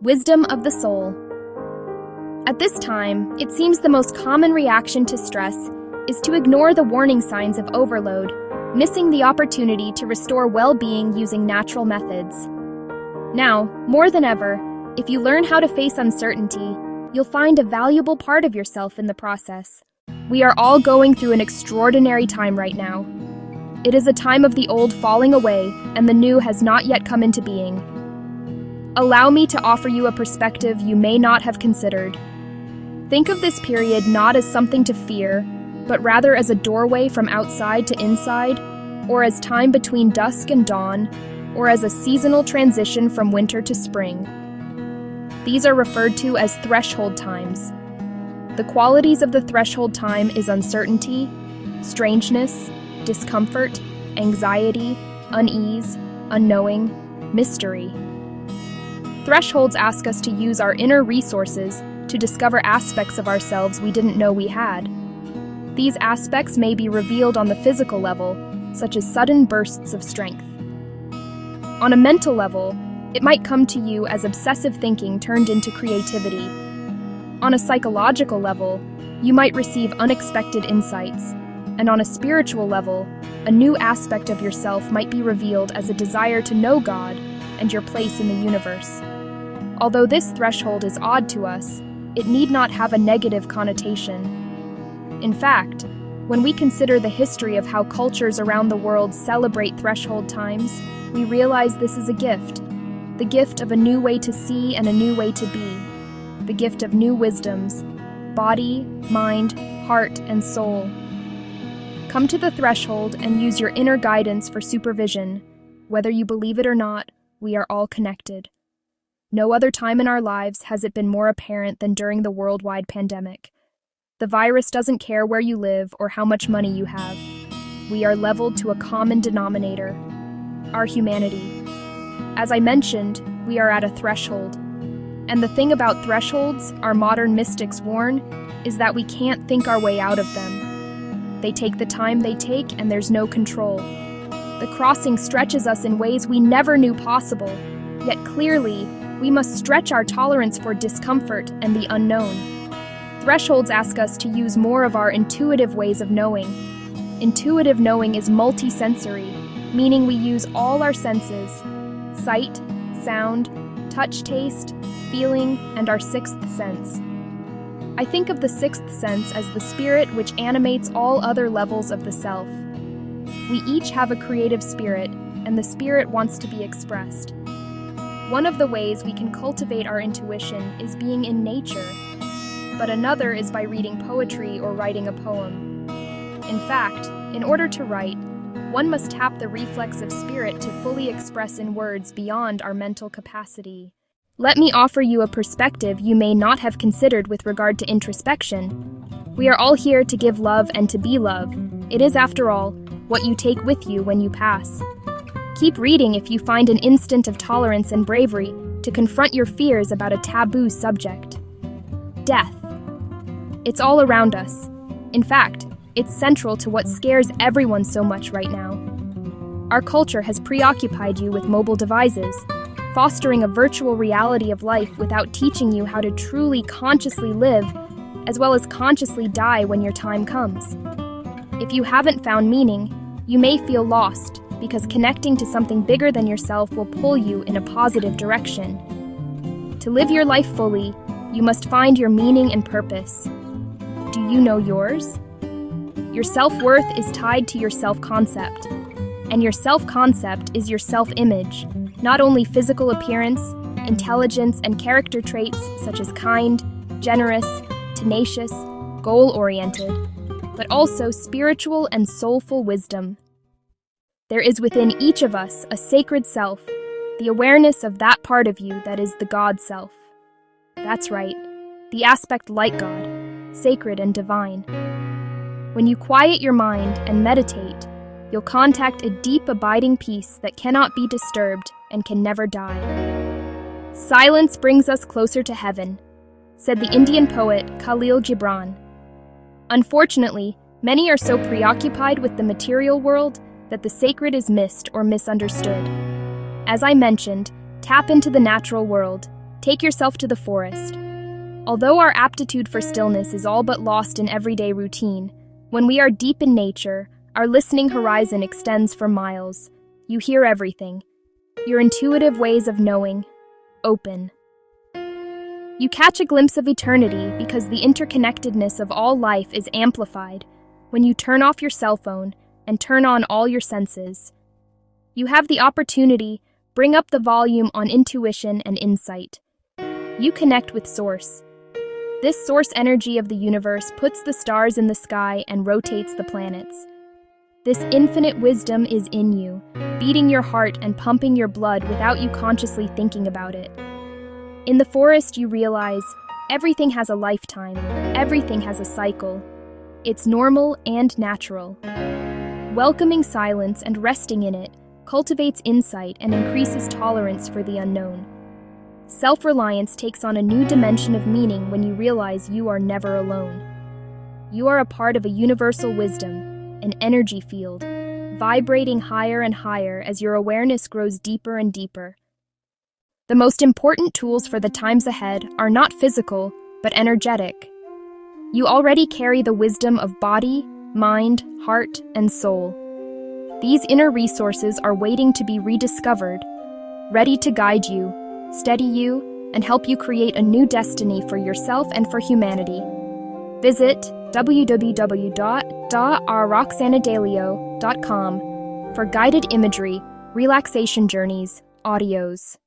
Wisdom of the soul. At this time, it seems the most common reaction to stress is to ignore the warning signs of overload, missing the opportunity to restore well-being using natural methods. Now, more than ever, if you learn how to face uncertainty, you'll find a valuable part of yourself in the process. We are all going through an extraordinary time right now. It is a time of the old falling away, and the new has not yet come into being. Allow me to offer you a perspective you may not have considered. Think of this period not as something to fear, but rather as a doorway from outside to inside, or as time between dusk and dawn, or as a seasonal transition from winter to spring. These are referred to as threshold times. The qualities of the threshold time is uncertainty, strangeness, discomfort, anxiety, unease, unknowing, mystery. Thresholds ask us to use our inner resources to discover aspects of ourselves we didn't know we had. These aspects may be revealed on the physical level, such as sudden bursts of strength. On a mental level, it might come to you as obsessive thinking turned into creativity. On a psychological level, you might receive unexpected insights. And on a spiritual level, a new aspect of yourself might be revealed as a desire to know God and your place in the universe. Although this threshold is odd to us, it need not have a negative connotation. In fact, when we consider the history of how cultures around the world celebrate threshold times, we realize this is a gift. The gift of a new way to see and a new way to be. The gift of new wisdoms, body, mind, heart, and soul. Come to the threshold and use your inner guidance for supervision. Whether you believe it or not, we are all connected. No other time in our lives has it been more apparent than during the worldwide pandemic. The virus doesn't care where you live or how much money you have. We are leveled to a common denominator, our humanity. As I mentioned, we are at a threshold. And the thing about thresholds, our modern mystics warn, is that we can't think our way out of them. They take the time they take, and there's no control. The crossing stretches us in ways we never knew possible, yet clearly, we must stretch our tolerance for discomfort and the unknown. Thresholds ask us to use more of our intuitive ways of knowing. Intuitive knowing is multisensory, meaning we use all our senses: sight, sound, touch, taste, feeling, and our sixth sense. I think of the sixth sense as the spirit which animates all other levels of the self. We each have a creative spirit, and the spirit wants to be expressed. One of the ways we can cultivate our intuition is being in nature, but another is by reading poetry or writing a poem. In fact, in order to write, one must tap the reflex of spirit to fully express in words beyond our mental capacity. Let me offer you a perspective you may not have considered with regard to introspection. We are all here to give love and to be love. It is, after all, what you take with you when you pass. Keep reading if you find an instant of tolerance and bravery to confront your fears about a taboo subject. Death. It's all around us. In fact, it's central to what scares everyone so much right now. Our culture has preoccupied you with mobile devices, fostering a virtual reality of life without teaching you how to truly consciously live, as well as consciously die when your time comes. If you haven't found meaning, you may feel lost, because connecting to something bigger than yourself will pull you in a positive direction. To live your life fully, you must find your meaning and purpose. Do you know yours? Your self-worth is tied to your self-concept, and your self-concept is your self-image, not only physical appearance, intelligence, and character traits such as kind, generous, tenacious, goal-oriented, but also spiritual and soulful wisdom. There is within each of us a sacred self, the awareness of that part of you that is the God self. That's right, the aspect like God, sacred and divine. When you quiet your mind and meditate, you'll contact a deep abiding peace that cannot be disturbed and can never die. Silence brings us closer to heaven, said the Indian poet Khalil Gibran. Unfortunately, many are so preoccupied with the material world that the sacred is missed or misunderstood. As I mentioned, tap into the natural world. Take yourself to the forest. Although our aptitude for stillness is all but lost in everyday routine, when we are deep in nature, our listening horizon extends for miles. You hear everything. Your intuitive ways of knowing open. You catch a glimpse of eternity because the interconnectedness of all life is amplified when you turn off your cell phone and turn on all your senses. You have the opportunity, bring up the volume on intuition and insight. You connect with Source. This source energy of the universe puts the stars in the sky and rotates the planets. This infinite wisdom is in you, beating your heart and pumping your blood without you consciously thinking about it. In the forest, you realize everything has a lifetime, everything has a cycle. It's normal and natural. Welcoming silence and resting in it cultivates insight and increases tolerance for the unknown. Self-reliance takes on a new dimension of meaning when you realize you are never alone. You are a part of a universal wisdom, an energy field, vibrating higher and higher as your awareness grows deeper and deeper. The most important tools for the times ahead are not physical, but energetic. You already carry the wisdom of body, mind, heart, and soul. These inner resources are waiting to be rediscovered, ready to guide you, steady you, and help you create a new destiny for yourself and for humanity. Visit www.drroxannedaleo.com for guided imagery, relaxation journeys, audios.